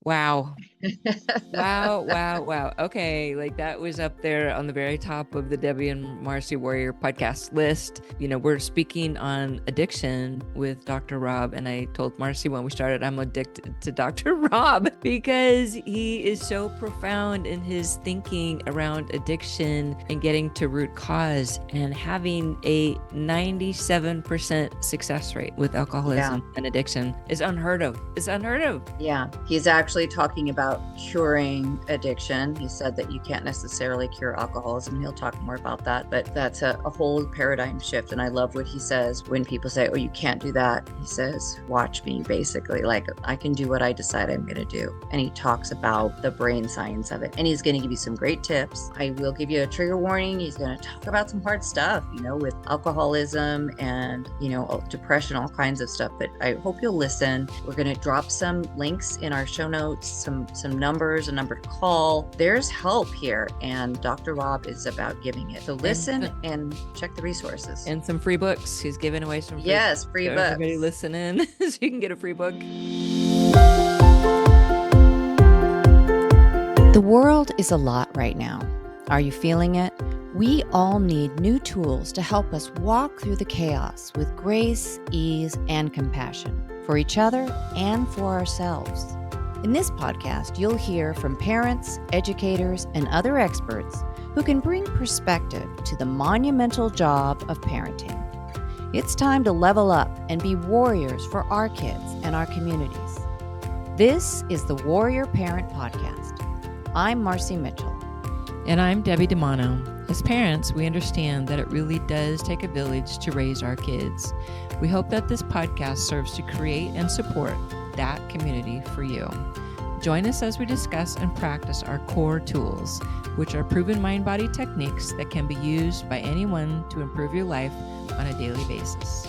Wow. Wow, wow, wow. Okay, like that was up there on the very top of the Debbie and Marci Warrior podcast list. We're speaking on addiction with Dr. Robb, and I told Marci when we started, I'm addicted to Dr. Robb because he is so profound in his thinking around addiction and getting to root cause and having a 97% success rate with alcoholism and addiction is unheard of. It's unheard of. Yeah, he's actually talking about curing addiction. He said that you can't necessarily cure alcoholism. He'll talk more about that, but that's a whole paradigm shift. And I love what he says when people say, oh, you can't do that. He says, watch me, basically, like I can do what I decide I'm going to do. And he talks about the brain science of it. And he's going to give you some great tips. I will give you a trigger warning. He's going to talk about some hard stuff, with alcoholism and, depression, all kinds of stuff. But I hope you'll listen. We're going to drop some links in our show notes, some numbers, a number to call. There's help here, and Dr. Robb is about giving it. So listen and check the resources. And some free books. He's giving away some free books. Free books. Everybody listen in so you can get a free book. The world is a lot right now. Are you feeling it? We all need new tools to help us walk through the chaos with grace, ease, and compassion for each other and for ourselves. In this podcast, you'll hear from parents, educators, and other experts who can bring perspective to the monumental job of parenting. It's time to level up and be warriors for our kids and our communities. This is the Warrior Parent Podcast. I'm Marci Mitchell. And I'm Debbie DiManno. As parents, we understand that it really does take a village to raise our kids. We hope that this podcast serves to create and support that community for you. Join us as we discuss and practice our core tools, which are proven mind-body techniques that can be used by anyone to improve your life on a daily basis.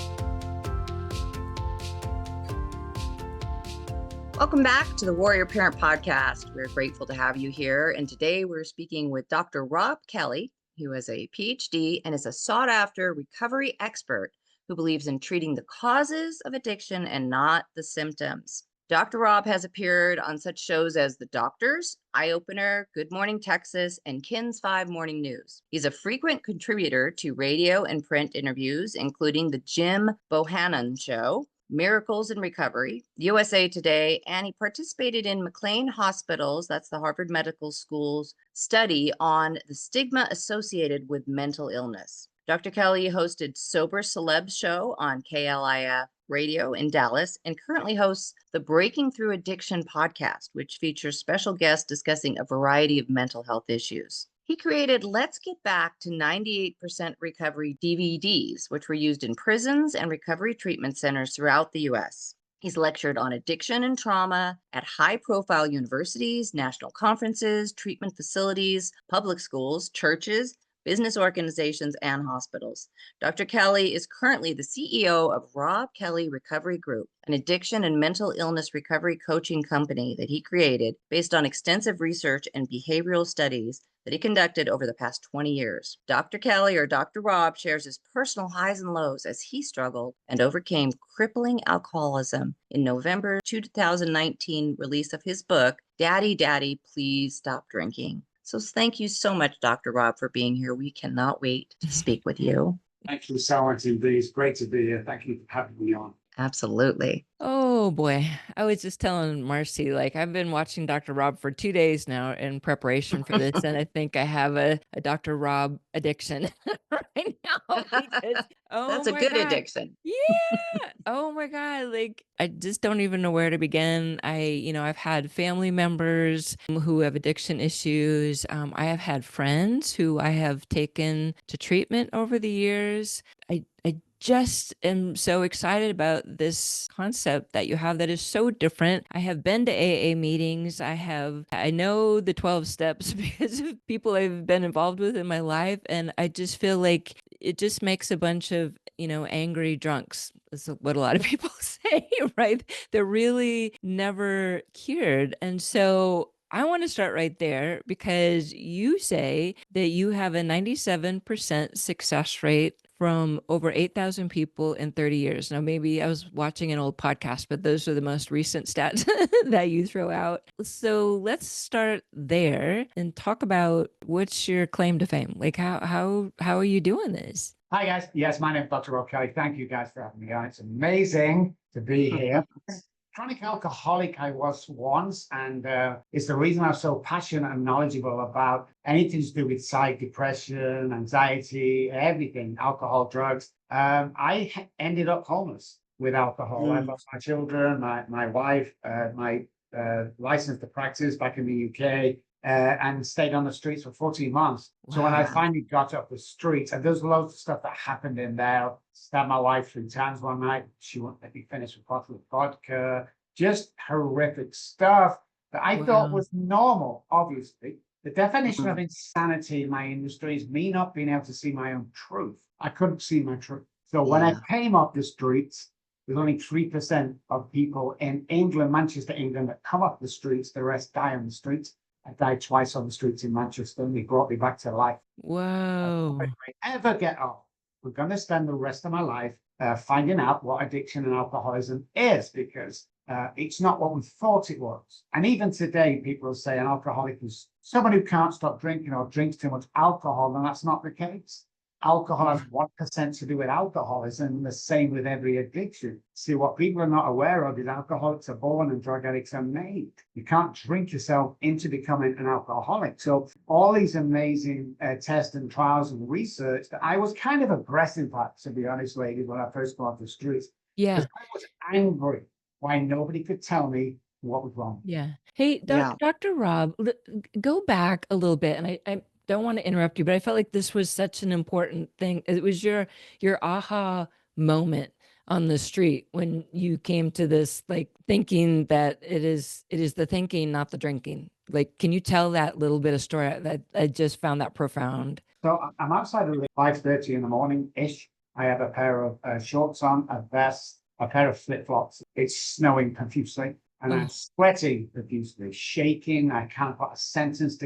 Welcome back to the Warrior Parent Podcast. We're grateful to have you here. And today we're speaking with Dr. Robb Kelly, who has a PhD and is a sought-after recovery expert who believes in treating the causes of addiction and not the symptoms. Dr. Robb has appeared on such shows as The Doctors, Eye Opener, Good Morning Texas, and KINS 5 Morning News. He's a frequent contributor to radio and print interviews, including The Jim Bohannon Show, Miracles in Recovery, USA Today, and he participated in McLean Hospital's, that's the Harvard Medical School's, study on the stigma associated with mental illness. Dr. Kelly hosted Sober Celebs Show on KLIF Radio in Dallas and currently hosts the Breaking Through Addiction podcast, which features special guests discussing a variety of mental health issues. He created Let's Get Back to 98% Recovery DVDs, which were used in prisons and recovery treatment centers throughout the U.S. He's lectured on addiction and trauma at high-profile universities, national conferences, treatment facilities, public schools, churches, business organizations, and hospitals. Dr. Kelly is currently the CEO of Robb Kelly Recovery Group, an addiction and mental illness recovery coaching company that he created based on extensive research and behavioral studies that he conducted over the past 20 years. Dr. Kelly, or Dr. Robb, shares his personal highs and lows as he struggled and overcame crippling alcoholism in November 2019 release of his book, Daddy, Daddy, Please Stop Drinking. So thank you so much, Dr. Robb, for being here. We cannot wait to speak with you. Thank you so much indeed. It's great to be here. Thank you for having me on. Absolutely. Oh boy. I was just telling Marci, like I've been watching Dr. Robb for 2 days now in preparation for this. And I think I have a Dr. Robb addiction right now. Because, that's a good addiction. Yeah. Oh my God. Like I just don't even know where to begin. I've had family members who have addiction issues. I have had friends who I have taken to treatment over the years. I just am so excited about this concept that you have that is so different. I have been to AA meetings. I know the 12 steps because of people I've been involved with in my life. And I just feel like it just makes a bunch of, angry drunks. That's what a lot of people say, right? They're really never cured. And so I want to start right there because you say that you have a 97% success rate from over 8,000 people in 30 years. Now, maybe I was watching an old podcast, but those are the most recent stats that you throw out. So let's start there and talk about what's your claim to fame? Like how are you doing this? Hi, guys. Yes, my name is Dr. Robb Kelly. Thank you guys for having me on. It's amazing to be here. Chronic alcoholic I was once, and it's the reason I'm so passionate and knowledgeable about anything to do with depression, anxiety, everything, alcohol, drugs. Ended up homeless with alcohol. I lost my children, my wife, my license to practice back in the UK. And stayed on the streets for 14 months. Wow. So when I finally got up the streets, and there's loads of stuff that happened in there. Stabbed my wife 3 times one night. She wouldn't let me finish a bottle of vodka. Just horrific stuff that I thought was normal, obviously. The definition of insanity in my industry is me not being able to see my own truth. I couldn't see my truth. So when I came off the streets, there's only 3% of people in England, Manchester, England, that come off the streets. The rest die on the streets. I died twice on the streets in Manchester, and they brought me back to life. Whoa. If I ever get off, we're going to spend the rest of my life finding out what addiction and alcoholism is, because it's not what we thought it was. And even today, people say an alcoholic is someone who can't stop drinking or drinks too much alcohol, and that's not the case. Alcohol has 1% to do with alcoholism, and the same with every addiction. See, what people are not aware of is alcoholics are born and drug addicts are made. You can't drink yourself into becoming an alcoholic. So all these amazing tests and trials and research that I was kind of aggressive at, to be honest, ladies, when I first got off the streets. Yeah. Because I was angry why nobody could tell me what was wrong. Yeah. Hey, Dr. Robb, go back a little bit, and I don't want to interrupt you, but I felt like this was such an important thing. It was your aha moment on the street when you came to this, like, thinking that it is the thinking, not the drinking. Like, can you tell that little bit of story? That I just found that profound. So I'm outside at 5:30 in the morning-ish. I have a pair of shorts on, a vest, a pair of flip-flops. It's snowing profusely, and I'm sweating profusely, shaking. I can't put a sentence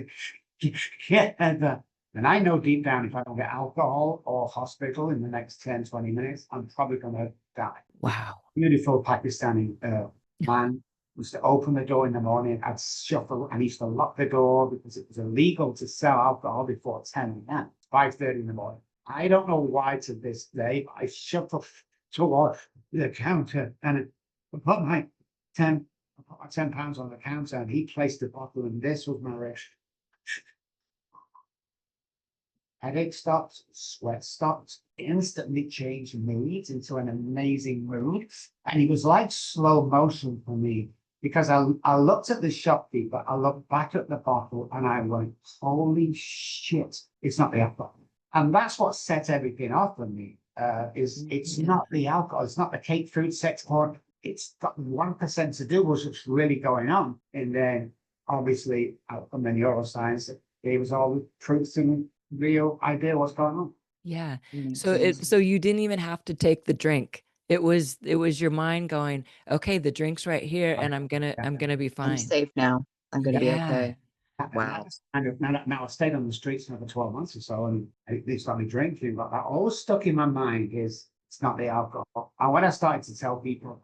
together. And I know deep down, if I don't get alcohol or hospital in the next 10, 20 minutes, I'm probably going to die. Wow. Beautiful Pakistani man used to open the door in the morning. I'd shuffle, and he used to lock the door because it was illegal to sell alcohol before 10 a.m. 5:30 in the morning. I don't know why to this day, but I shuffle toward the counter and I put my 10 pounds on the counter, and he placed the bottle, and this was my wrist. Headache stopped, sweat stopped, instantly changed moods into an amazing mood. And it was like slow motion for me, because I looked at the shopkeeper, I looked back at the bottle, and I went, holy shit, it's not the alcohol. And that's what set everything off for me, it's not the alcohol, it's not the cake, food, sex, porn. It's got 1% to do with what's really going on. And then, obviously, out from the neuroscience, it gave us all the truths and real idea what's going on. Yeah. So you didn't even have to take the drink. It was your mind going, okay, the drink's right here, and I'm gonna be fine. I'm safe now. I'm going to be okay. Wow. And now I stayed on the streets for 12 months or so, and they started drinking. But that always stuck in my mind is it's not the alcohol. And when I started to tell people,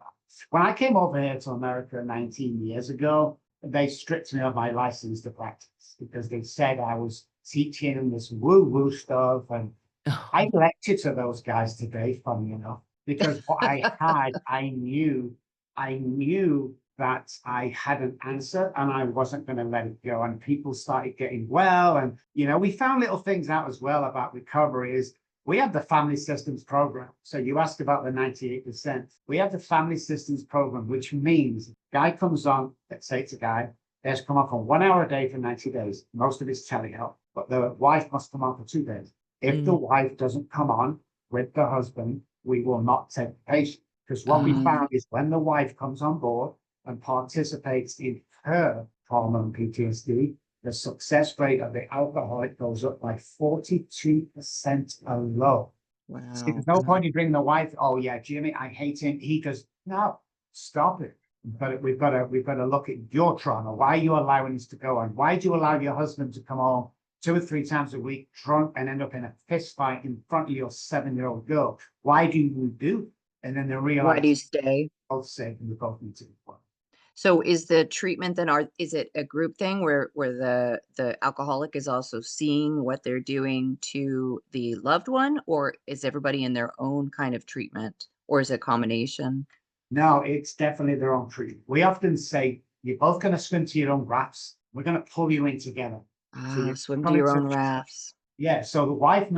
when I came over here to America 19 years ago, they stripped me of my license to practice because they said I was teaching them this woo-woo stuff. And I lectured to those guys today, funny enough, because what I had, I knew that I had an answer, and I wasn't going to let it go. And people started getting well. And, we found little things out as well about recovery is we have the family systems program. So you ask about the 98%. We have the family systems program, which means guy comes on, let's say it's a guy, they have to come on for 1 hour a day for 90 days. Most of it's telehealth, but the wife must come on for 2 days. If the wife doesn't come on with the husband, we will not take the patient. Because what we found is when the wife comes on board and participates in her trauma and PTSD, the success rate of the alcoholic goes up by 42% alone. Wow. See, there's no point in bringing the wife, oh yeah, Jimmy, I hate him. He goes, no, stop it. But we've got to look at your trauma. Why are you allowing this to go on? Why do you allow your husband to come home 2 or 3 times a week, drunk, and end up in a fist fight in front of your 7-year-old girl. Why do you do? And then they Why do you realize stay? both safe and we both need to be well. So is the treatment then, is it a group thing where the alcoholic is also seeing what they're doing to the loved one, or is everybody in their own kind of treatment, or is it a combination? No, it's definitely their own treatment. We often say, you're both going to swim to your own rafts. We're going to pull you in together. So Ah, you're swim to coming your to own rafts. Yeah, so the wife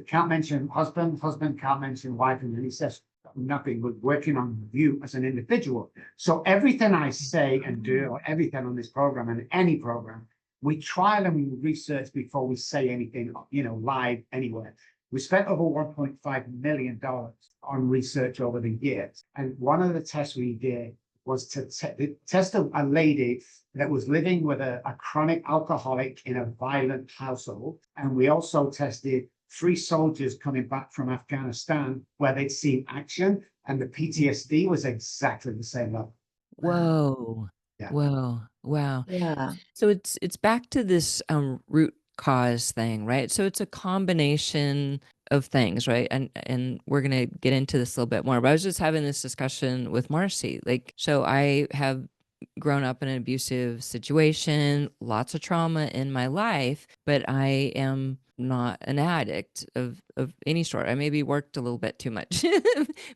can't mention husband, husband can't mention wife, and then he says nothing, but working on you as an individual. So everything I say and do, or everything on this program and any program, we trial and we research before we say anything, live anywhere. We spent over $1.5 million on research over the years. And one of the tests we did was to test a lady that was living with a chronic alcoholic in a violent household. And we also tested 3 soldiers coming back from Afghanistan where they'd seen action, and the PTSD was exactly the same level. Whoa. Yeah. Whoa. Wow. Yeah. So it's back to this root cause thing, right? So it's a combination of things, right? And we're gonna get into this a little bit more. But I was just having this discussion with Marci. Like, so I have grown up in an abusive situation, lots of trauma in my life, but I am not an addict of any sort. I maybe worked a little bit too much,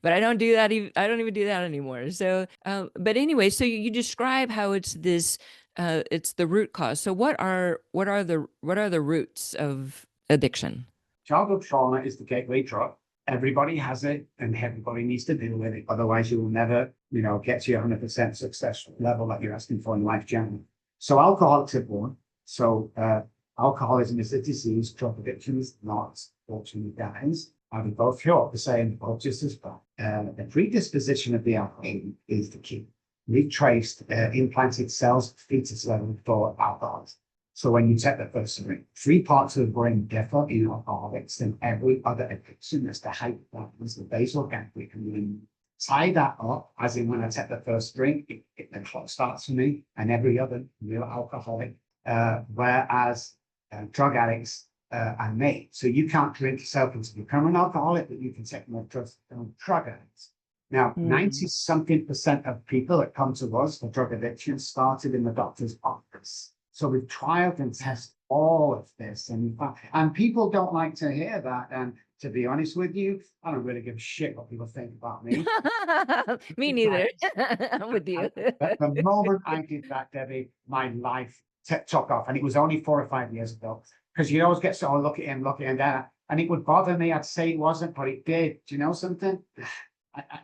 but I don't do that. I don't even do that anymore. So, but anyway, so you describe how it's this, it's the root cause. So what are the roots of addiction? Childhood trauma is the gateway drug. Everybody has it and everybody needs to deal with it. Otherwise, you will never, get to your 100% success level that you're asking for in life generally. So alcohol, tip 1. So alcoholism is a disease, drug addiction is not, fortunately, guys. We both feel the same, both just as bad. The predisposition of the alcohol is the key. We've traced implanted cells, fetus level for alcoholism. So when you take the first drink, 3 parts of the brain differ in alcoholics than every other addiction as to how that was the basal ganglia. And you tie that up, as in when I take the first drink, the clock starts for me and every other real alcoholic, whereas drug addicts are made. So you can't drink yourself into become an alcoholic, but you can take more drugs than drug addicts. Now, 90-something% of people that come to us for drug addiction started in the doctor's office. So we've trialed and tested all of this, and people don't like to hear that. And to be honest with you, I don't really give a shit what people think about me. Me neither. I'm with you. The moment I did that, Debbie, my life took off, and it was only 4 or 5 years ago. Because you always get sort of look at him, and it would bother me. I'd say it wasn't, but it did. Do you know something?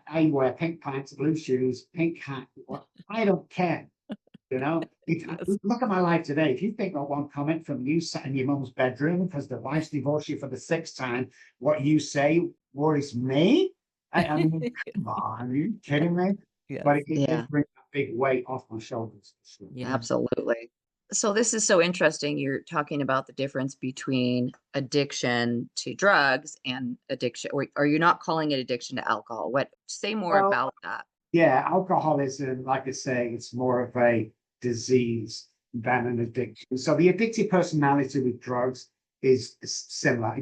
I wear pink pants, blue shoes, pink hat. I don't care. Look at my life today. If you think of one comment from you sat in your mum's bedroom because the wife's divorced you for the 6th time, what you say worries me. I mean, come on, are you kidding me? Yes. But it Yeah. did bring a big weight off my shoulders. Yeah. Absolutely. So this is so interesting. You're talking about the difference between addiction to drugs and addiction, or are you not calling it addiction to alcohol? Say more Well, about that. Yeah, alcoholism, like I say, it's more of a disease than an addiction. So the addictive personality with drugs is similar.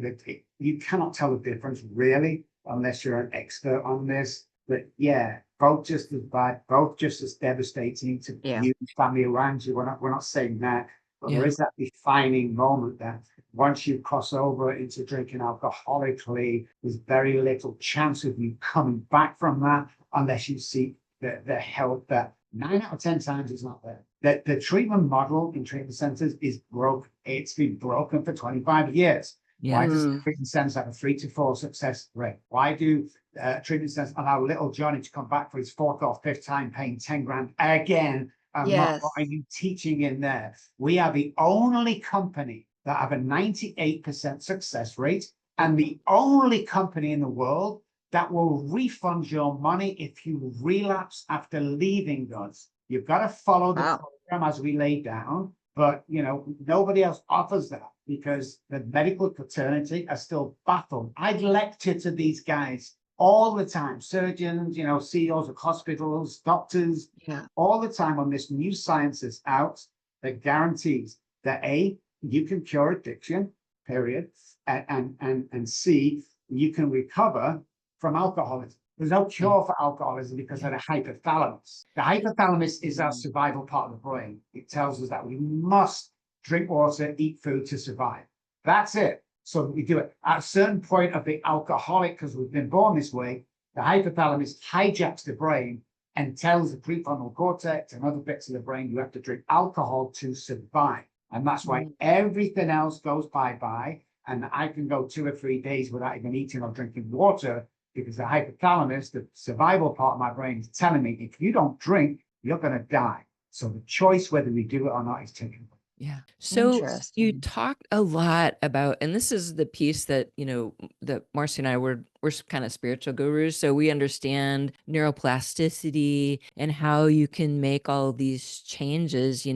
You cannot tell the difference really, unless you're an expert on this. But yeah, both just as bad, both just as devastating to you and family around you. We're not saying that, but there is that defining moment that once you cross over into drinking alcoholically, there's very little chance of you coming back from that unless you seek the help that 9 out of 10 times is not there. The treatment model in treatment centers is broke. It's been broken for 25 years. Yeah. Why does treatment centers have a 3 to 4 success rate? Why do treatment centers allow little Johnny to come back for his 4th or 5th time paying 10 grand again? Yes. What are you teaching in there? We are the only company that have a 98% success rate, and the only company in the world that will refund your money if you relapse after leaving us. You've got to follow the program as we lay down, but nobody else offers that because the medical fraternity are still baffled. I'd lecture to these guys all the time, surgeons, CEOs of hospitals, doctors, all the time on this new science that's out that guarantees that you can cure addiction, period, and C, you can recover from alcoholism. There's no cure for alcoholism because of the hypothalamus. The hypothalamus is our survival part of the brain. It tells us that we must drink water, eat food to survive. That's it. So we do it. At a certain point of the alcoholic, because we've been born this way, the hypothalamus hijacks the brain and tells the prefrontal cortex and other bits of the brain you have to drink alcohol to survive. And that's why everything else goes bye-bye. And I can go 2 or 3 days without even eating or drinking water because the hypothalamus, the survival part of my brain, is telling me if you don't drink, you're going to die. So the choice whether we do it or not is taken away. Yeah. So you Interesting. talked a lot about, and this is the piece that, that Marci and I we're kind of spiritual gurus. So we understand neuroplasticity and how you can make all these changes,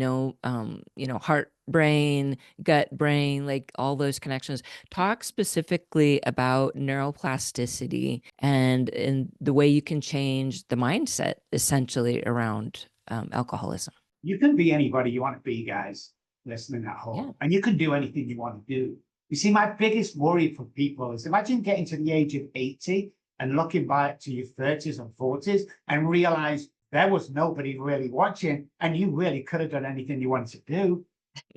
heart, brain, gut, brain, like all those connections. Talk specifically about neuroplasticity and the way you can change the mindset essentially around alcoholism. You can be anybody you want to be, guys, listening at home. Yeah. And you can do anything you want to do. You see, my biggest worry for people is imagine getting to the age of 80 and looking back to your 30s and 40s and realize there was nobody really watching and you really could have done anything you wanted to do.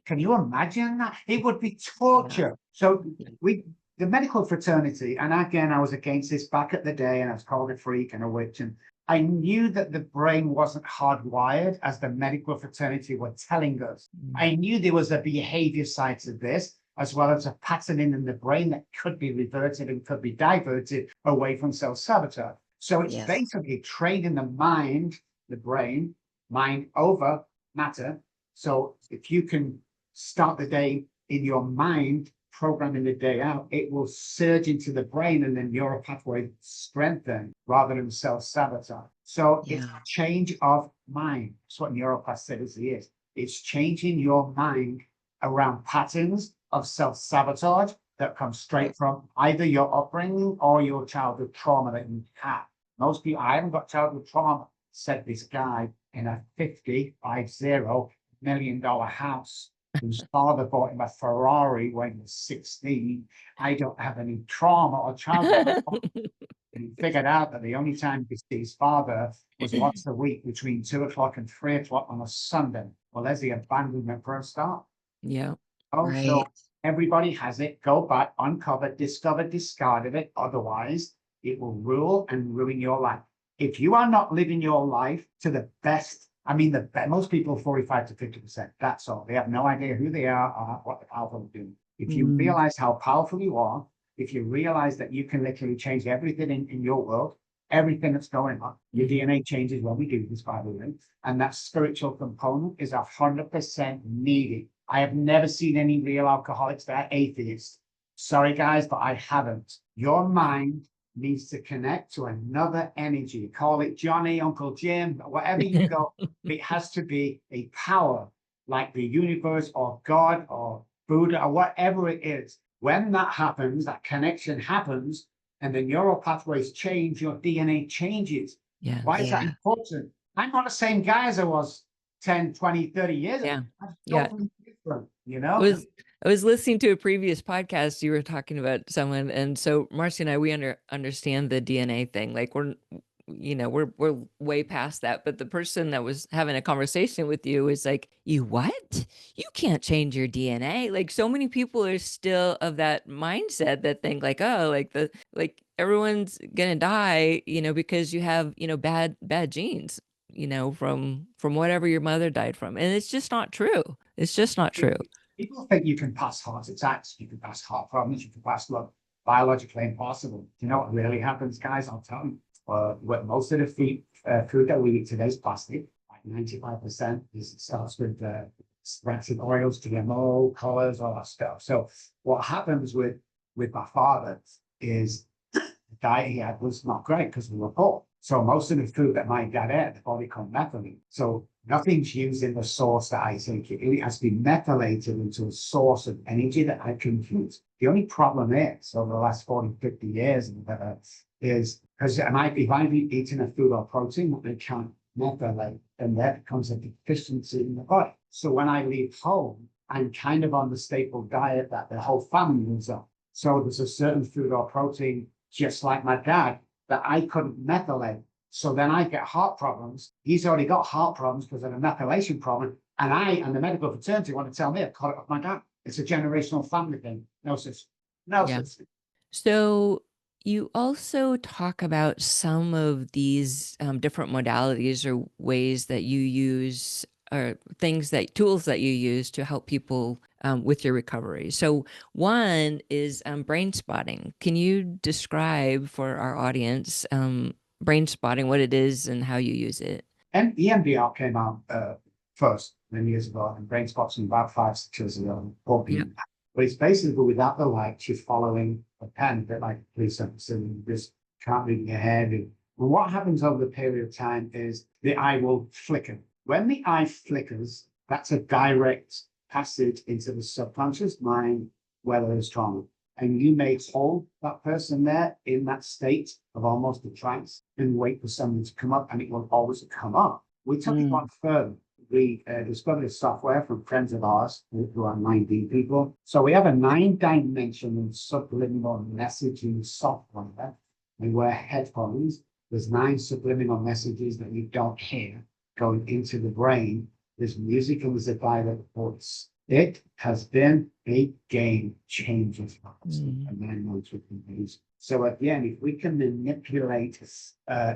Can you imagine that? It would be torture. So the medical fraternity, and again, I was against this back at the day and I was called a freak and a witch. And I knew that the brain wasn't hardwired as the medical fraternity were telling us. I knew there was a behavior side to this, as well as a patterning in the brain that could be reverted and could be diverted away from self-sabotage. So it's basically training the mind, the brain, mind over matter. So if you can start the day in your mind, programming the day out, it will surge into the brain and then neural pathway strengthen rather than self-sabotage. So it's a change of mind. That's what neuroplasticity is. It's changing your mind around patterns of self-sabotage that come straight from either your upbringing or your childhood trauma that you had. Most people, I haven't got childhood trauma, said this guy in a $50 million house whose father bought him a Ferrari when he was 16. I don't have any trauma or childhood. And he figured out that the only time he could see his father was once a week between 2 o'clock and 3 o'clock on a Sunday. Well, there's the abandonment for a start. Yeah. So everybody has it. Go back, uncover, discover, discard of it. Otherwise, it will rule and ruin your life. If you are not living your life to the best, most people 45 to 50%. That's all. They have no idea who they are or what the powerful are doing. If you realize how powerful you are, if you realize that you can literally change everything in your world, everything that's going on, your DNA changes when we do this, by the way, and that spiritual component is 100% needed. I have never seen any real alcoholics that are atheists. Sorry, guys, but I haven't. Your mind needs to connect to another energy. Call it Johnny, Uncle Jim, whatever you go. It has to be a power like the universe or God or Buddha or whatever it is. When that happens, that connection happens, and the neural pathways change, your DNA changes. Yeah. Why is that important? I'm not the same guy as I was 10, 20, 30 years ago. I'm totally different, I was listening to a previous podcast. You were talking about someone, and so Marci and I, we understand the DNA thing. Like we're way past that. But the person that was having a conversation with you was like, "You what? You can't change your DNA." Like so many people are still of that mindset that think like, "Oh, like everyone's gonna die," because you have bad genes, from whatever your mother died from, and it's just not true. It's just not true. People think you can pass heart attacks, you can pass heart problems, you can pass love. Biologically impossible. Do you know what really happens, guys? I'll tell you. Most of the food that we eat today is plastic. Like 95% starts with rancid oils, GMO, colors, all that stuff. So what happens with my father is the diet he had was not great because we were poor. So most of the food that my dad ate, the body called methylene. So nothing's used in the source that I think it has been methylated into a source of energy that I can use. The only problem is over the last 40, 50 years is because if I've been eating a food or protein that they can't methylate, and that becomes a deficiency in the body. So when I leave home, I'm kind of on the staple diet that the whole family was on. So there's a certain food or protein, just like my dad, that I couldn't methylate. So then I get heart problems. He's already got heart problems because of a methylation problem. And I and the medical fraternity want to tell me I caught it off my dad. It's a generational family thing. No such. No Yeah. such. So you also talk about some of these different modalities or ways that you use or tools that you use to help people with your recovery. So one is brain spotting. Can you describe for our audience brain spotting, what it is and how you use it? And the EMDR came out first many years ago, and brain spots about 5-6 years ago. Yeah. But it's basically without the light, you're following a pen, a bit like a police officer, and you just can't move your head. And what happens over the period of time is the eye will flicker. When the eye flickers, that's a direct passage into the subconscious mind where there is trauma. And you may hold that person there in that state of almost a trance and wait for someone to come up, and it will always come up. We took it one further. We discovered a software from friends of ours who are 9D people. So we have a 9-dimensional subliminal messaging software. We wear headphones. There's 9 subliminal messages that you don't hear going into the brain. There's music and there's a direct voice. It has been a game changer for us. And then knows we can use. So again, if we can manipulate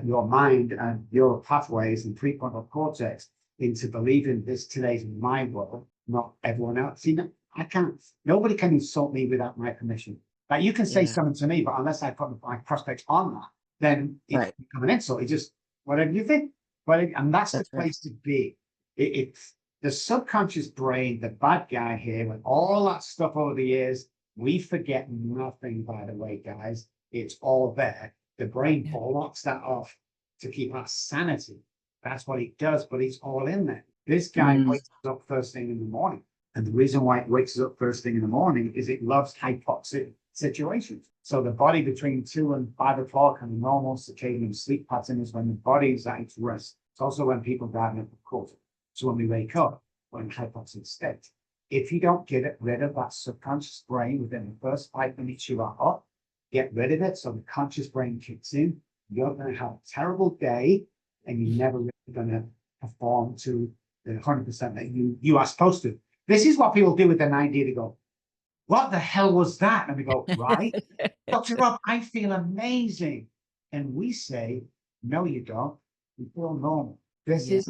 your mind and your pathways and prefrontal cortex into believing this today's my world, not everyone else. See, I can't. Nobody can insult me without my permission. Like you can say something to me, but unless I put my prospects on that, then it's become an insult. It's just whatever you think. And that's the place to be. It's the subconscious brain, the bad guy here, with all that stuff over the years. We forget nothing, by the way, guys. It's all there. The brain blocks that off to keep our sanity. That's what it does, but it's all in there. This guy wakes up first thing in the morning. And the reason why it wakes up first thing in the morning is it loves hypoxic situations. So the body between 2 and 5 o'clock and the normal circadian sleep pattern is when the body is at its rest. It's also when people dive of course. So when we wake up, we're in hypoxic state. If you don't get rid of that subconscious brain within the first 5 minutes you are up, get rid of it so the conscious brain kicks in, you're going to have a terrible day and you're never really going to perform to the 100% that you are supposed to. This is what people do with their 9D. They go, what the hell was that? And we go, right? Dr. Robb, I feel amazing. And we say, no, you don't. You feel normal. This is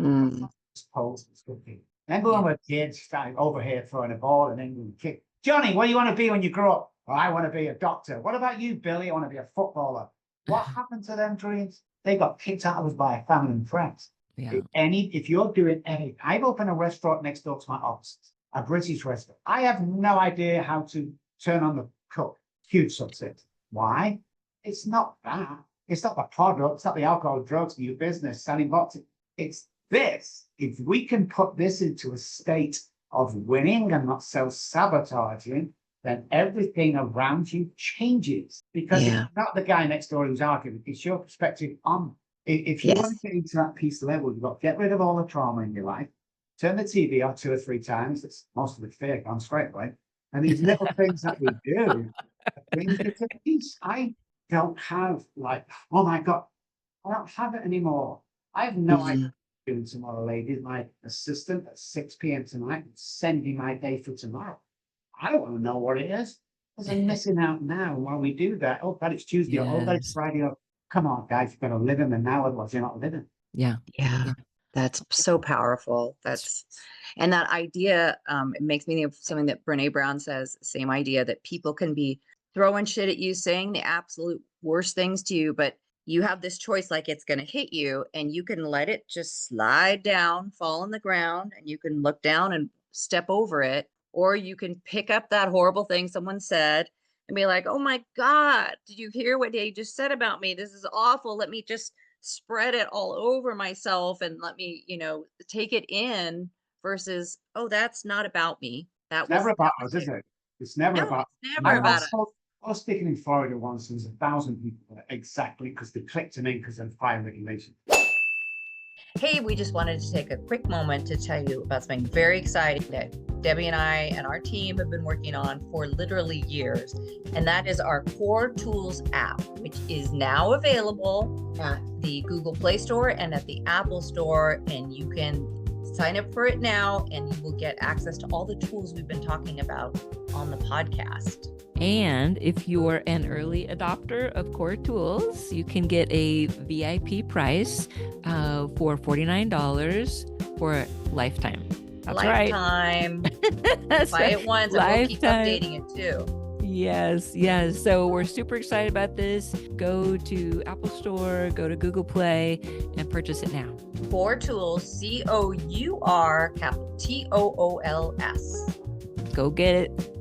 supposed to be. Remember when we're kids starting over here throwing a ball and then we kick. Johnny, what do you want to be when you grow up? Well, I want to be a doctor. What about you, Billy? I want to be a footballer. What happened to them dreams? They got kicked out of us by family and friends. Yeah. If you're doing any, I've opened a restaurant next door to my office, a British restaurant. I have no idea how to turn on the cook. Huge success. Why? It's not that. It's not the product. It's not the alcohol, drugs, new business, selling boxes. It's this. If we can put this into a state of winning and not self-sabotaging, then everything around you changes. Because it's not the guy next door who's arguing. It's your perspective on. If you want to get into that peace level, you've got to get rid of all the trauma in your life. Turn the TV off 2 or 3 times. That's most of the fear gone straight away. And these little things that we do bring you to peace. I don't have oh my God, I don't have it anymore. I have no idea what I'm doing tomorrow, ladies. My assistant at 6 p.m. tonight sending my day for tomorrow. I don't want to know what it is. Because I'm missing out now while we do that. Oh, but it's Tuesday. Oh, but it's Friday. Oh, come on, guys. You've got to live in the now, otherwise you're not living. Yeah. That's so powerful. And that idea, it makes me think of something that Brene Brown says, same idea that people can be throwing shit at you, saying the absolute worst things to you, but you have this choice, like it's going to hit you and you can let it just slide down, fall on the ground, and you can look down and step over it. Or you can pick up that horrible thing someone said and be like, oh my God, did you hear what they just said about me? This is awful. Let me just spread it all over myself and let me, take it in versus, oh, that's not about me. It's never about us, is it? It's never about us. I was speaking in Florida once, there was 1,000 people there, exactly, because they clicked them in because of fire regulation. Hey, we just wanted to take a quick moment to tell you about something very exciting today. Debbie and I and our team have been working on for literally years. And that is our Cour Tools app, which is now available at the Google Play Store and at the Apple Store. And you can sign up for it now, and you will get access to all the tools we've been talking about on the podcast. And if you're an early adopter of Cour Tools, you can get a VIP price for $49 for a lifetime. That's Lifetime. Right. Buy it once, and we'll keep updating it too. Yes. So we're super excited about this. Go to Apple Store, go to Google Play, and purchase it now. Cour Tools, COUR, capital TOOLS. Go get it.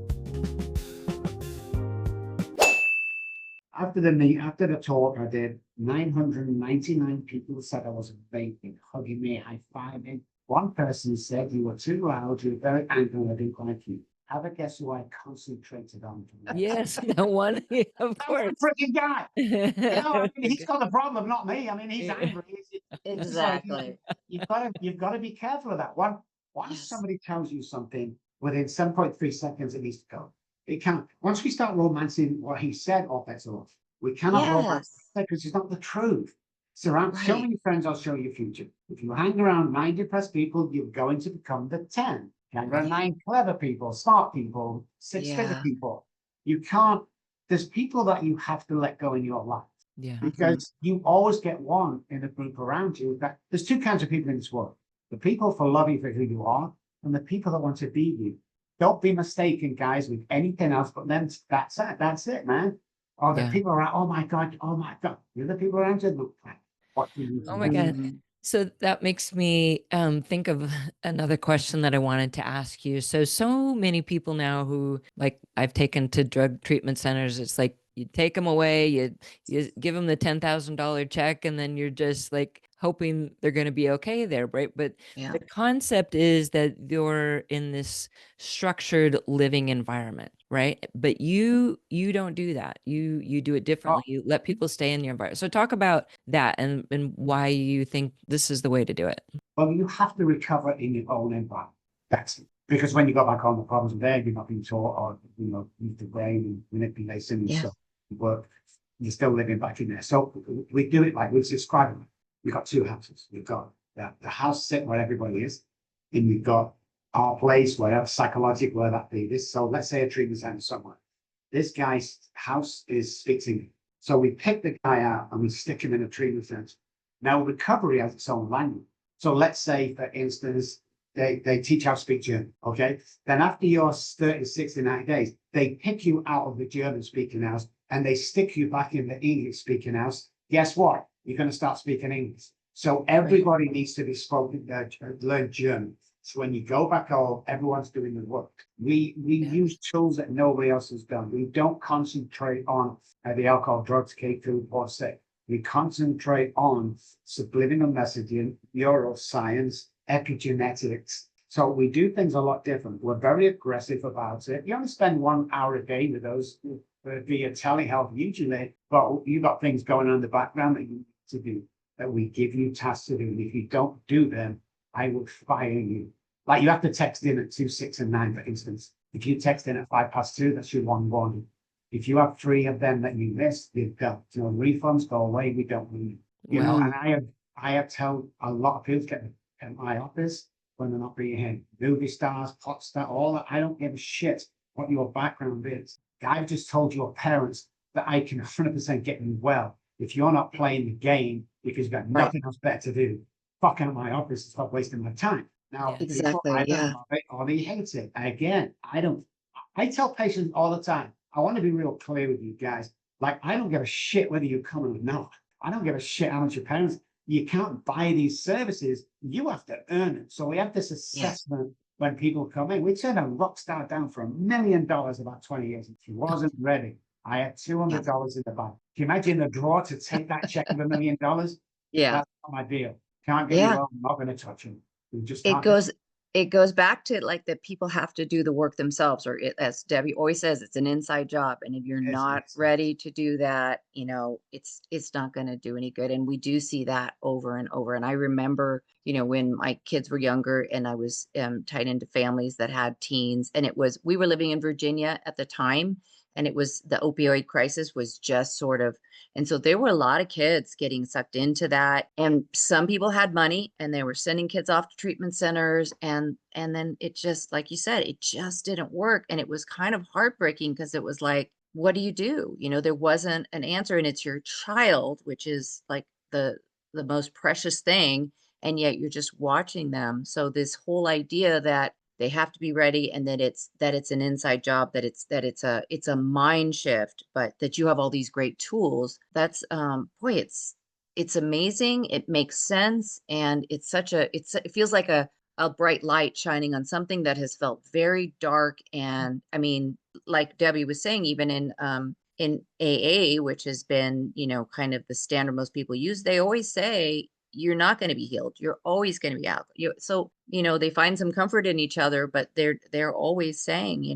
After the talk I did, 999 people said I was amazing, hugging me, high-fiving. One person said you were too loud, you were very angry, I didn't like you. Have a guess who I concentrated on? Yes, the one, of course. That freaking guy. You know, I mean, he's got a problem, not me. I mean, he's angry. Exactly. You've got to be careful of that. Once somebody tells you something, within 7.3 seconds, it needs to go. It can't. Once we start romancing what he said, off, that's off. We cannot romance because it's not the truth. Show me your friends, I'll show you your future. If you hang around 9 depressed people, you're going to become the 10. Hang around 9 clever people, smart people, 6-figure people. You can't. There's people that you have to let go in your life. Yeah. Because you always get one in a group around you. There's 2 kinds of people in this world. The people for love you for who you are, and the people that want to be you. Don't be mistaken, guys, with anything else, but then that's it, man. Or the people around, oh my God. You're the people around you look like, what do you do? Oh my God. So that makes me think of another question that I wanted to ask you. So many people now who, like, I've taken to drug treatment centers, it's like you take them away, you give them the $10,000 check, and then you're just like hoping they're going to be okay there, right? But the concept is that you're in this structured living environment, right? But you don't do that. You do it differently. You let people stay in your environment. So talk about that and why you think this is the way to do it. Well, you have to recover in your own environment. That's it. Because when you go back home, the problems are there, you're not being taught, or use the brain and manipulation and stuff. Work, you're still living back in there. So we do it like we describe it. We've got 2 houses. We've got the house sit where everybody is, and we've got our place where psychological where that be this. So let's say a treatment center somewhere. This guy's house is fixing. So we pick the guy out and we stick him in a treatment center. Now recovery has its own language. So let's say, for instance, they teach how to speak German. Okay. Then after your 30, 60, 90 days, they pick you out of the German speaking house and they stick you back in the English speaking house. Guess what? You're going to start speaking English. So everybody needs to be learn German. So when you go back home, everyone's doing the work. We use tools that nobody else has done. We don't concentrate on the alcohol, drugs, cake, food, or sex. We concentrate on subliminal messaging, neuroscience, epigenetics. So we do things a lot different. We're very aggressive about it. You only spend 1 hour a day with those via telehealth usually, but you've got things going on in the background that you need to do, that we give you tasks to do. And if you don't do them, I will fire you. Like you have to text in at 2, 6, and 9, for instance. If you text in at 2:05, that's your 1 warning. If you have 3 of them that you missed, you've got refunds go away. We don't need, you know. And I have told a lot of people to get in my office when they're not being here. Movie stars, pop star, all that. I don't give a shit what your background is. I've just told your parents that I can 100% get you well. If you're not playing the game because you've got nothing else better to do, fuck out of my office and stop wasting my time. Now, exactly, I don't love it or they hate it. Again, I tell patients all the time, I want to be real clear with you guys. Like, I don't give a shit whether you come or not. I don't give a shit how much your parents, you can't buy these services. You have to earn it. So we have this assessment when people come in. We turned a rock star down for $1 million about 20 years. She wasn't ready. I had $200 in the bank. Can you imagine the draw to take that check of $1 million? Yeah. That's not my deal. Can't get you wrong. I'm not going to touch him. It it goes back to like that people have to do the work themselves, or as Debbie always says, it's an inside job. And if you're not Yes. ready to do that, it's not going to do any good. And we do see that over and over. And I remember, when my kids were younger and I was tied into families that had teens, and we were living in Virginia at the time, and it was the opioid crisis was just sort of, and so there were a lot of kids getting sucked into that. And some people had money and they were sending kids off to treatment centers. And then it just, like you said, it just didn't work. And it was kind of heartbreaking because it was like, what do you do? There wasn't an answer. And it's your child, which is like the most precious thing. And yet you're just watching them. So this whole idea that they have to be ready, and that it's an inside job, that it's a mind shift, but that you have all these great tools. That's boy, it's amazing. It makes sense, and it feels like a bright light shining on something that has felt very dark. And I mean, like Debbie was saying, even in AA, which has been, kind of the standard most people use, they always say you're not going to be healed. You're always going to be out. So, they find some comfort in each other, but they're always saying,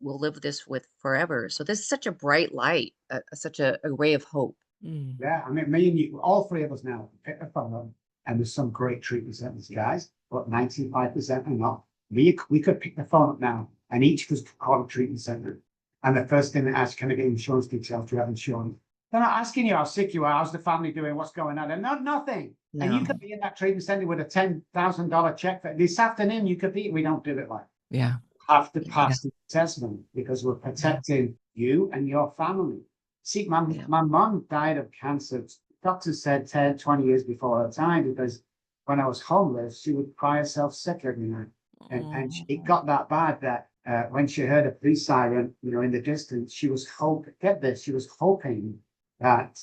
we'll live this with forever. So this is such a bright light, such a ray of hope. Mm. Yeah, I mean, me and you, all three of us now pick the phone up, and there's some great treatment centers, guys, but 95% are not. We could pick the phone up now, and each of us could call a treatment center. And the first thing they ask, can I get insurance details? Do you have insurance? They're not asking you how sick you are, how's the family doing, what's going on, and nothing. And you No. could be in that treatment center with a $10,000 check for this afternoon. You could be. We don't do it like. Yeah. Have to Yeah. pass the assessment because we're protecting you and your family. See, my mom died of cancer. Doctors said 10, 20 years before her time, because when I was homeless, she would cry herself sick every night. And it got that bad that when she heard a police siren, in the distance, she was hoping, get this, she was hoping that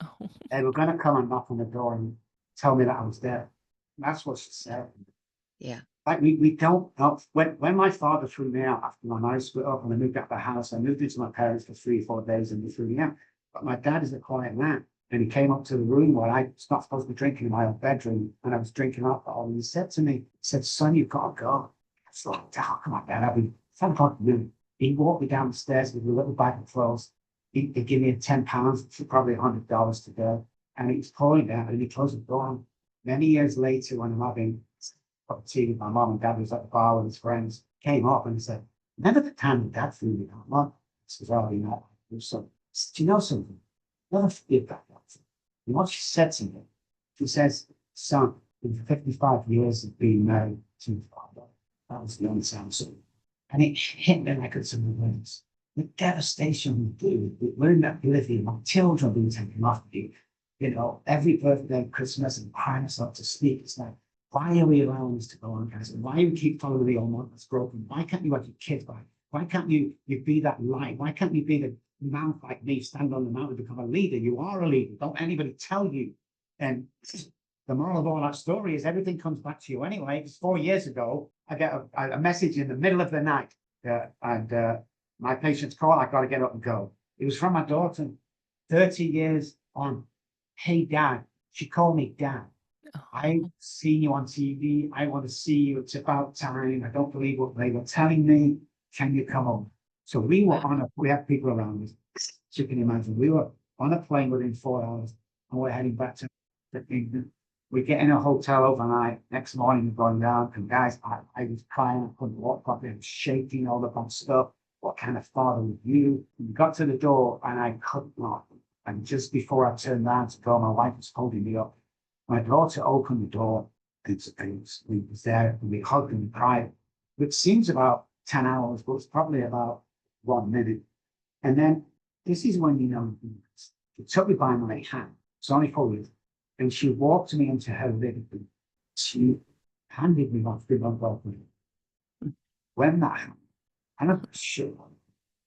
Oh. they were going to come and knock on the door and tell me that I was dead. And that's what she said. Yeah. Like we don't know. When my father threw me out after my marriage split up and I moved out of the house, I moved into my parents for 3 or 4 days and they threw me out. But my dad is a quiet man. And he came up to the room where I was not supposed to be drinking in my own bedroom, and I was drinking alcohol. And he said to me, he said, son, you've got to go. I was like, oh, come on, Dad. I'll be 10 o'clock noon. He walked me down the stairs with a little bag of clothes. He gave me £10 for probably $100 to go. And he was pouring down and he closed the door. Many years later, when I'm having a cup of tea with my mom and dad, was at the bar with his friends, came up and he said, remember the time that Dad threw me out? Mom, this was already not. So, do you know something? Never forget that. And what she said to me, she says, son, in 55 years of being married to my father, that was the only time. So, and it hit me like it's some words. The devastation we do, we're in that oblivion, my children being taken off me, every birthday, Christmas, and crying us up to sleep. It's like, why are we allowing this to go on, guys? And why do you keep following the old model that's broken? Why can't you have your kids back? Why can't you be that light? Why can't you be the man like me, stand on the mountain, become a leader? You are a leader. Don't anybody tell you. And the moral of all that story is everything comes back to you anyway. Because 4 years ago, I get a message in the middle of the night, and my patient's call, I got to get up and go. It was from my daughter, 30 years on. Hey, Dad. She called me Dad. I've seen you on TV. I want to see you. It's about time. I don't believe what they were telling me. Can you come over? So we were we have people around us. So you can imagine, we were on a plane within 4 hours and we're heading back to England. We get in a hotel overnight. Next morning, we're going down. And guys, I was crying. I couldn't walk properly. I was shaking all the bad stuff. What kind of father were you? We got to the door and I couldn't walk. And just before I turned around to go, my wife was holding me up. My daughter opened the door. We was there and we hugged and cried, which seems about 10 hours, but it's probably about 1 minute. And then this is when she took me by my hand. It's only 4 years. And she walked me into her living room. She handed me my 3-month old baby. When that happened, and I'm sure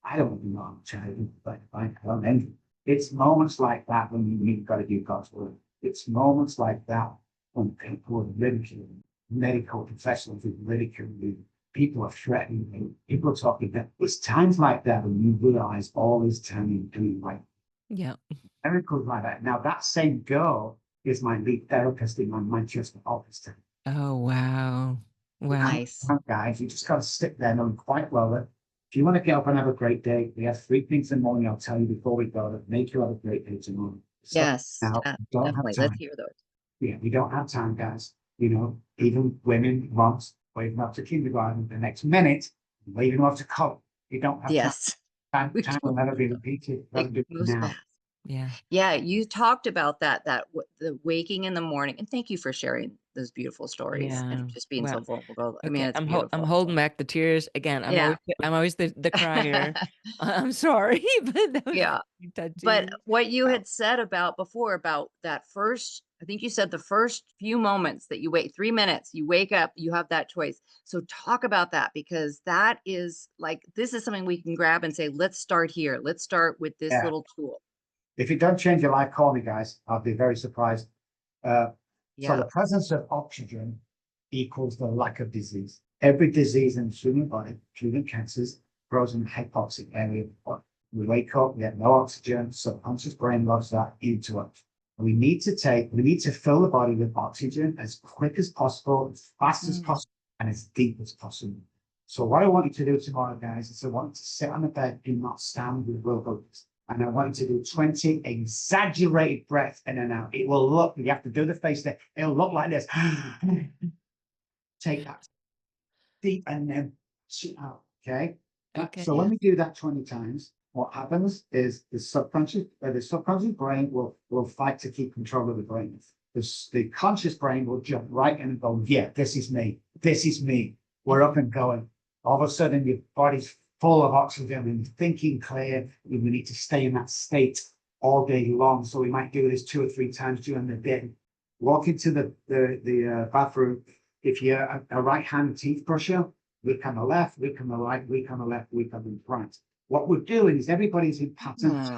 I don't even know how much I did, but I don't end it. It's moments like that when you've got to do God's word. It's moments like that when people are ridiculing, medical professionals are ridiculing, people are threatening you, people are talking that. It's times like that when you realize all is turning doing right. Yeah. Miracles like that. Now that same girl is my lead therapist in my Manchester office. Oh, wow. Wow. Nice. Guys, you just got to sit there knowing quite well that if you want to get up and have a great day, we have 3 things in the morning I'll tell you before we go that make you have a great day tomorrow. So Yes, now, we don't have definitely. Let's time. hear those. Yeah, we don't have time, guys. You know, even women want waving off to kindergarten the next minute, waving off to college. You don't have time. Yes. Time, We time will don't never be have time. repeated. Gotta It do it moves now. fast. Yeah. Yeah, you talked about the waking in the morning, and thank you for sharing those beautiful stories Yeah. and just being Well, so vulnerable. I mean, okay. it's I'm beautiful. holding back the tears again. Yeah. I'm always the crier. I'm sorry, but that was Yeah. But touching. what you Wow. had said about before about that first, I think you said the first few moments that you wait, 3 minutes, you wake up, you have that choice. So talk about that because that is like, this is something we can grab and say, let's start here. Let's start with this Yeah. little tool. If it don't change your life, call me, guys. I'll be very surprised. So Yeah. the presence of oxygen equals the lack of disease. Every disease in the human body, including cancers, grows in the hypoxic area. We wake up, we have no oxygen, subconscious brain loves that into it. We need to fill the body with oxygen as quick as possible, as fast as possible, and as deep as possible. So what I want you to do tomorrow, guys, is I want you to sit on the bed, do not stand with willpower. And I want you to do 20 exaggerated breaths in and out. It will look, you have to do the face there. It'll look like this. Take that deep and then shoot out. Okay. Okay. So when we do that 20 times, what happens is the subconscious brain will fight to keep control of the brain. The conscious brain will jump right in and go, yeah, this is me. This is me. We're up and going. All of a sudden, your body's full of oxygen and thinking clear. We need to stay in that state all day long. So we might do this 2 or 3 times during the day. Walk into the bathroom. If you're a right-hand teeth brusher, look on the left, look on the right, look on the left, look on the right. What we're doing is everybody's in patterns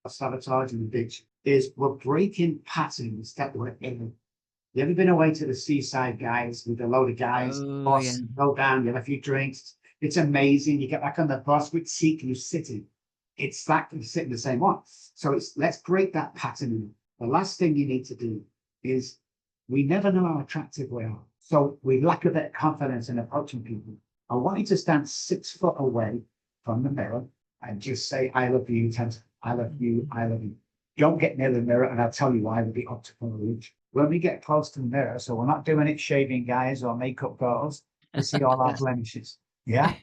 of sabotage and addiction. Is we're breaking patterns that we're in. You ever been away to the seaside, guys, with a load of guys? Oh, yeah. Bus, go down, you have a few drinks. It's amazing. You get back on the bus, which seat can you sit in? It's like you sit in the same one. So let's break that pattern. The last thing you need to do is we never know how attractive we are. So we lack a bit of confidence in approaching people. I want you to stand 6 foot away from the mirror and just say, I love you, I love you, I love you. Don't get near the mirror, and I'll tell you why with the optical illusion. When we get close to the mirror, so we're not doing it shaving guys or makeup girls, we see all our blemishes. Yeah,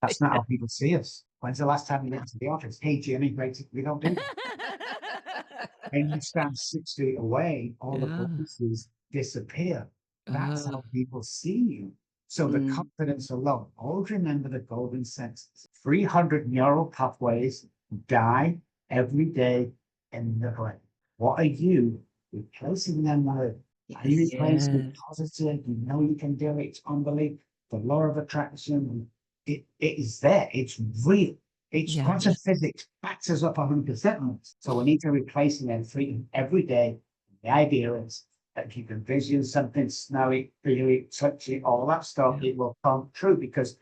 that's not how people see us. When's the last time you went to the office? Hey, Jimmy, great. We don't do that. When you stand 6 feet away, all the blemishes disappear. That's how people see you. So the confidence alone, always remember the golden sentences. 300 neural pathways die every day in the brain. What are you replacing them with? Are you replacing with positive? You know you can do it. It's unbelievable. The law of attraction, it is there. It's real. It's quantum physics backs us up 100%. So we need to replace them and treat them every day. The idea is that if you can vision something, smell it, feel it, touch it, all that stuff, it will come true because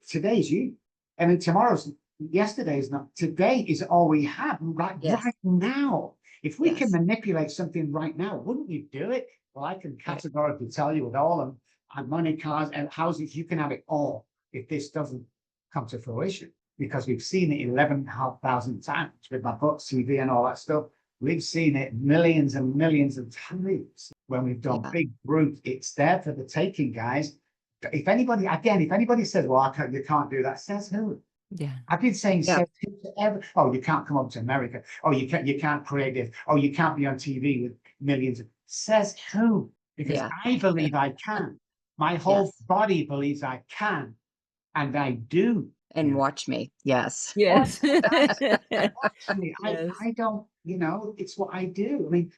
today's you. And then yesterday is not. Today is all we have right now. If we can manipulate something right now, wouldn't you do it? Well, I can categorically tell you with all of them, and money, cars, and houses, you can have it all if this doesn't come to fruition. Because we've seen it 11,500 times with my book, CV, and all that stuff. We've seen it millions and millions of times when we've done big brute. It's there for the taking, guys. If anybody says, well, you can't do that, says who? Yeah. I've been saying, says who to ever, oh, you can't come up to America. Oh, you can't create this. Oh, you can't be on TV with millions of, says who? Because I believe I can. My whole body believes I can. And I do. And watch me. Yes. Yes. Watch me. I don't, it's what I do. I mean,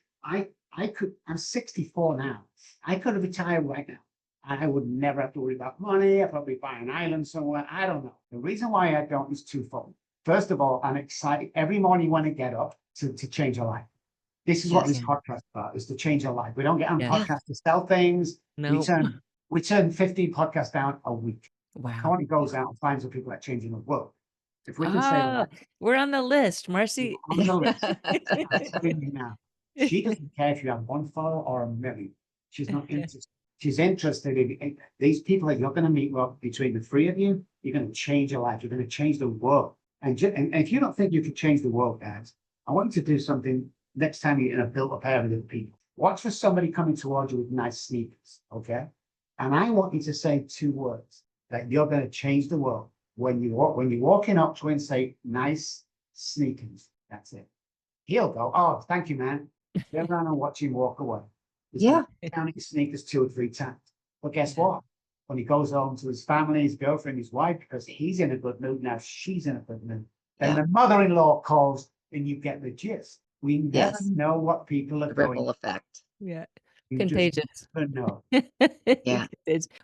I'm 64 now. I could have retired right now. I would never have to worry about money. I'd probably buy an island somewhere. I don't know. The reason why I don't is twofold. First of all, I'm excited every morning when I get up to change a life. This is what this podcast is about, is to change a life. We don't get on podcasts to sell things. No. We turn 15 podcasts down a week. Wow. Connie goes out and finds the people that are changing the world. If we can say that, we're on the list, Marci. on the list. I'm telling you now, she doesn't care if you have 1 follower or 1 million. She's not interested. She's interested in these people that you're going to meet. Well, between the three of you, you're going to change your life. You're going to change the world. And if you don't think you can change the world, guys, I want you to do something next time you're in a built-up area with people. Watch for somebody coming towards you with nice sneakers, okay? And I want you to say 2 words that you're going to change the world. When you're walking up to him and say, nice sneakers. That's it. He'll go, oh, thank you, man. Turn around and watch him walk away. He's Yeah. counting his sneakers 2 or 3 times. But guess what? When he goes home to his family, his girlfriend, his wife, because he's in a good mood now, she's in a good mood. Then the mother-in-law calls and you get the gist. We never know what people are The going. ripple effect. Yeah. You Contagious. just never know. Yeah.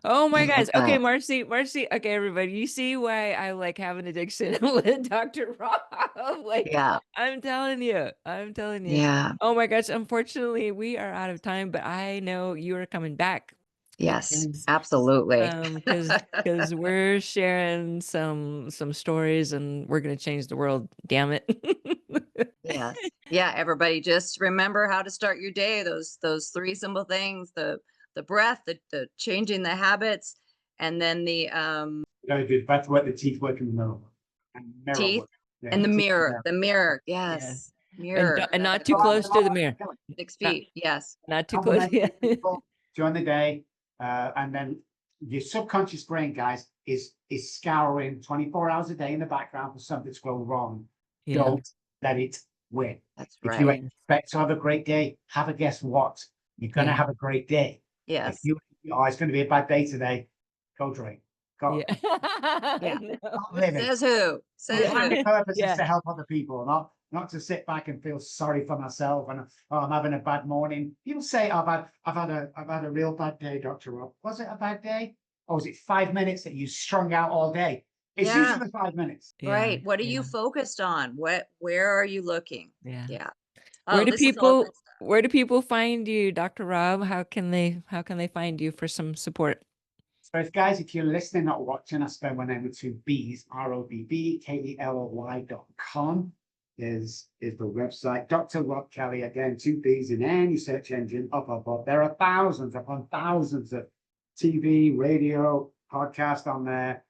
Oh my I gosh. love Okay, that. Marci. Okay, everybody. You see why I like have an addiction with Dr. Rob? Like, Yeah. I'm telling you. Yeah. Oh my gosh. Unfortunately, we are out of time, but I know you are coming back. Yes, Because absolutely. because we're sharing some stories and we're gonna change the world, damn it. Yes. Yeah, everybody just remember how to start your day. Those 3 simple things, the breath, the changing the habits, and then the Very good. That's what the teeth work in the middle. And mirror teeth work. Yeah, and the teeth mirror. mirror. The mirror. Yeah. Yes. Mirror. And not That's too close to the awesome. mirror. 6 Not feet. Yes. not too close. Yeah. People during the day, and then your subconscious brain, guys, is scouring 24 hours a day in the background for something to go wrong. Yeah. Don't let it win. That's If you right. expect to have a great day, have a guess what? You're going to Yeah. have a great day. If Yes. it's going to be a bad day today, go drink. Go. Yeah. Yeah. I know. Stop living. Says who? Says Yeah. My who? purpose is Yeah. to help other people, not to sit back and feel sorry for myself and I'm having a bad morning. People say I've had a real bad day, Dr. Rob. Was it a bad day? Or was it 5 minutes that you strung out all day? It's Yeah. usually 5 minutes. Yeah. Right. What are you Yeah. focused on? Where are you looking? Yeah. Yeah. Where Oh, do this is all good stuff. where do people find you, Dr. Rob? How can they find you for some support? So guys, if you're listening, not watching, I spell my name with 2 B's, ROBBKELLY.com is the website. Dr. Robb Kelly, again, 2 B's in any search engine, up. There are thousands upon thousands of TV, radio, podcast on there.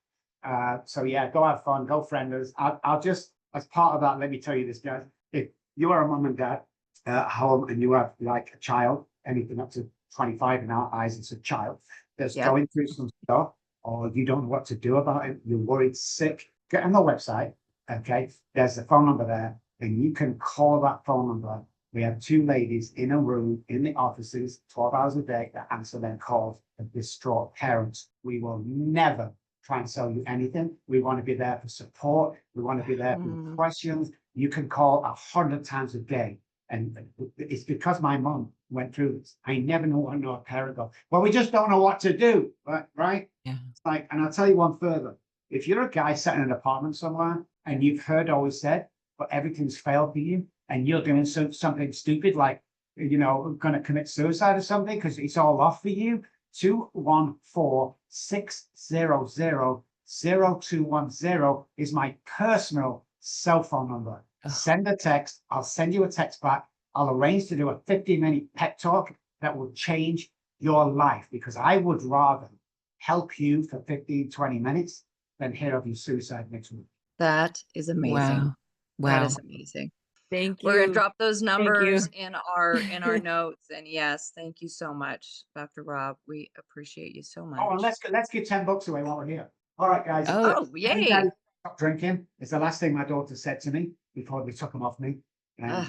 So yeah, go have fun, go friend us. I'll just, as part of that, let me tell you this, guys. If you are a mom and dad at home and you have like a child, anything up to 25 in our eyes, it's a child that's going through some stuff, or you don't know what to do about it, you're worried, sick, get on the website, okay? There's a phone number there, and you can call that phone number. We have 2 ladies in a room in the offices, 12 hours a day, that answer their calls of distraught parents. We will never try and sell you anything. We want to be there for support. We want to be there for questions. You can call 100 times a day. And it's because my mom went through this. I never know what a parent goes. Well, we just don't know what to do, right? Yeah. It's like, and I'll tell you one further. If you're a guy sitting in an apartment somewhere and you've heard always said, but everything's failed for you, and you're doing something stupid like, going to commit suicide or something because it's all off for you, 214-600-0210 is my personal cell phone number. Send a text. I'll send you a text back. I'll arrange to do a 15-minute pep talk that will change your life, because I would rather help you for 15, 20 minutes than hear of your suicide next week. That is amazing. Wow. That is amazing. Thank you. We're gonna drop those numbers you. in our notes. And yes, thank you so much, Dr. Rob. We appreciate you so much. Oh, and let's give $10 away while we're here. All right, guys. Oh, yay. Stop drinking. It's the last thing my daughter said to me before they took them off me. And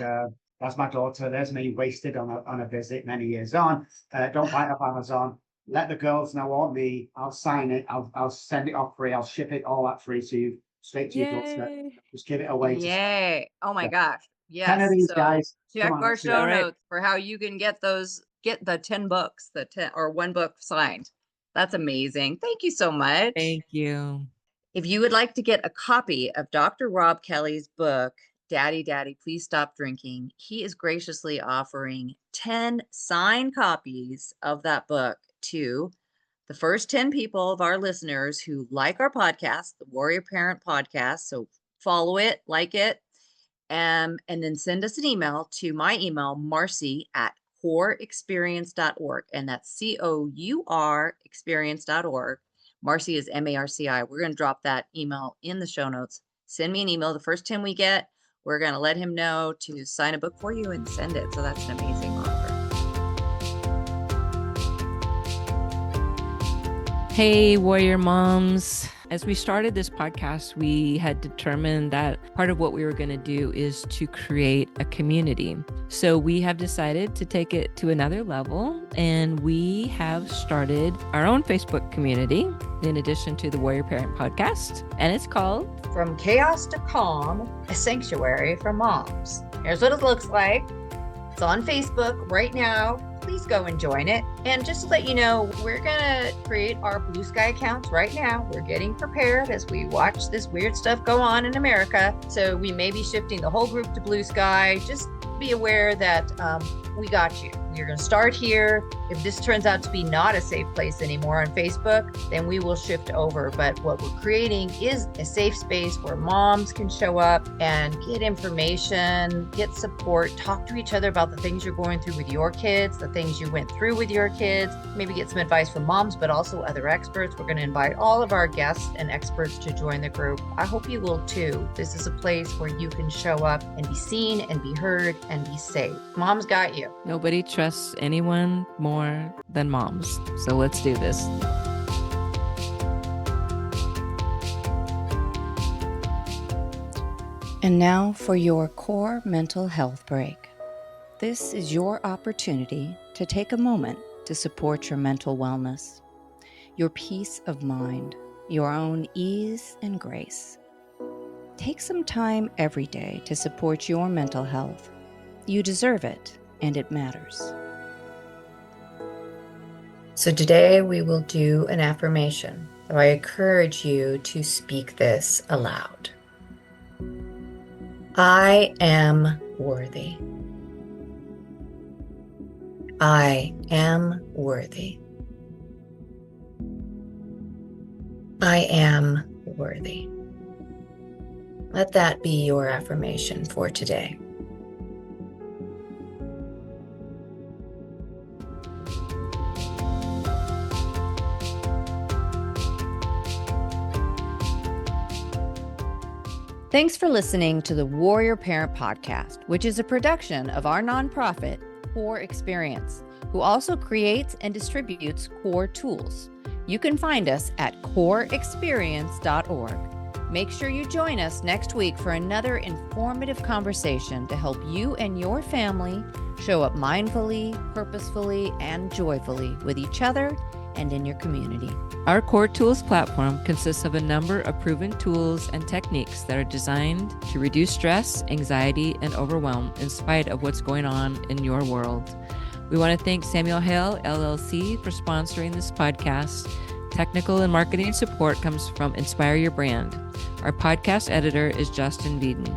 that's my daughter. There's me wasted on a visit many years on. Don't buy it off Amazon. Let the girls know or me. I'll sign it. I'll send it off free. I'll ship it all that free to you, straight to your doorstep. Just give it away. Yay. Oh my gosh. Yes. 10 of these so guys. check Come on, our let's do show it. notes for how you can get the 10 books, the 10 or 1 book signed. That's amazing. Thank you so much. Thank you. If you would like to get a copy of Dr. Robb Kelly's book, Daddy, Please Stop Drinking, he is graciously offering 10 signed copies of that book to the first 10 people of our listeners who like our podcast, the Warrior Parent Podcast. So follow it, like it, and then send us an email to my email, Marci at courexperience.org, and that's COUR experience.org. Marci is MARCI. We're going to drop that email in the show notes. Send me an email. The first 10 we get, we're going to let him know to sign a book for you and send it. So that's an amazing offer. Hey, warrior moms. As we started this podcast, we had determined that part of what we were going to do is to create a community. So we have decided to take it to another level, and we have started our own Facebook community in addition to the Warrior Parent podcast, and it's called From Chaos to Calm, a sanctuary for moms. Here's what it looks like. It's on Facebook right now. Please go and join it. And just to let you know, we're going to create our Blue Sky accounts right now. We're getting prepared as we watch this weird stuff go on in America. So we may be shifting the whole group to Blue Sky. Just be aware that we got you. You're going to start here. If this turns out to be not a safe place anymore on Facebook, then we will shift over. But what we're creating is a safe space where moms can show up and get information, get support, talk to each other about the things you're going through with your kids, the things you went through with your kids, maybe get some advice from moms, but also other experts. We're going to invite all of our guests and experts to join the group. I hope you will too. This is a place where you can show up and be seen and be heard and be safe. Mom's got you. Nobody trusts anyone more than moms. So let's do this. And now for your core mental health break. This is your opportunity to take a moment to support your mental wellness, your peace of mind, your own ease and grace. Take some time every day to support your mental health. You deserve it, and it matters. So today we will do an affirmation. So I encourage you to speak this aloud. I am worthy. I am worthy. I am worthy. Let that be your affirmation for today. Thanks for listening to the Warrior Parent Podcast, which is a production of our nonprofit, Cour Experience, who also creates and distributes Cour tools. You can find us at courexperience.org. Make sure you join us next week for another informative conversation to help you and your family show up mindfully, purposefully, and joyfully with each other and in your community. Our Cour Tools platform consists of a number of proven tools and techniques that are designed to reduce stress, anxiety, and overwhelm in spite of what's going on in your world. We want to thank Samuel Hale, LLC, for sponsoring this podcast. Technical and marketing support comes from Inspire Your Brand. Our podcast editor is Justin Beeden.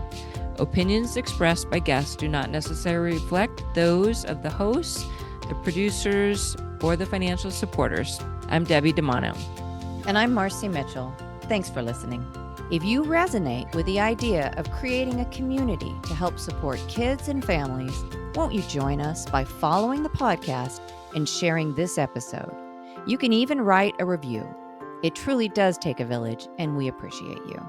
Opinions expressed by guests do not necessarily reflect those of the hosts, the producers, or the financial supporters. I'm Debbie DiManno. And I'm Marci Mitchell. Thanks for listening. If you resonate with the idea of creating a community to help support kids and families, won't you join us by following the podcast and sharing this episode? You can even write a review. It truly does take a village, and we appreciate you.